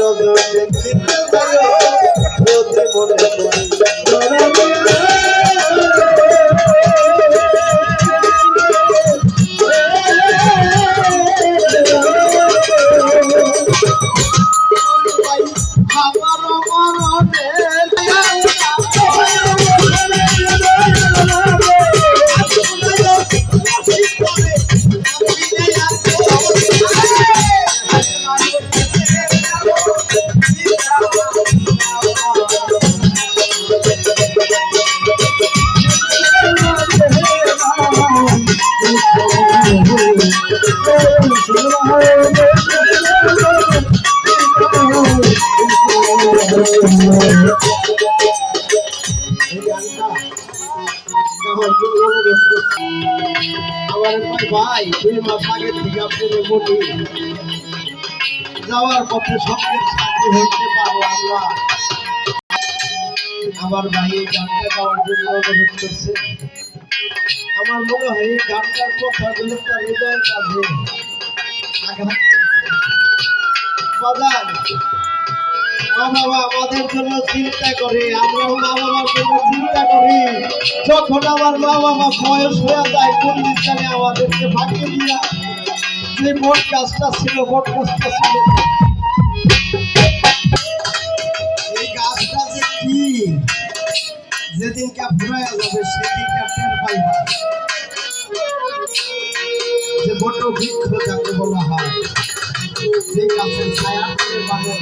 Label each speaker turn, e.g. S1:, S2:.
S1: নজর দেখিতে পারো যদি মনে ভাই 2 মাস আগে থেকে আপনাদের বলি যাওয়ার পথে সঙ্গের সাথী হইতে পারলাম না। আমার ভাই এই গানটা গাওয়ার জন্য অনুরোধ করছে। আমার মনে হয় এই গানটার কথাগুলো তার হৃদয়ের কাছে আঘাত বাজার। মা বাবা আমাদের জন্য চিন্তা করে, আমরাও মা বাবার জন্য চিন্তা করি। যখন আমার মা বাবা বয়স হয়ে যায় কোন দিনে আমাদেরকে ফাঁকি দিয়া যে ভোট কাজটা ছিল এই গাছটা যে কি যেদিনটা ফুরাইয়া যাবে সেদিনটা টের পাইবা। যে বট বৃক্ষ যাকে বলা হয়, যে গাছের ছায়া মানুষ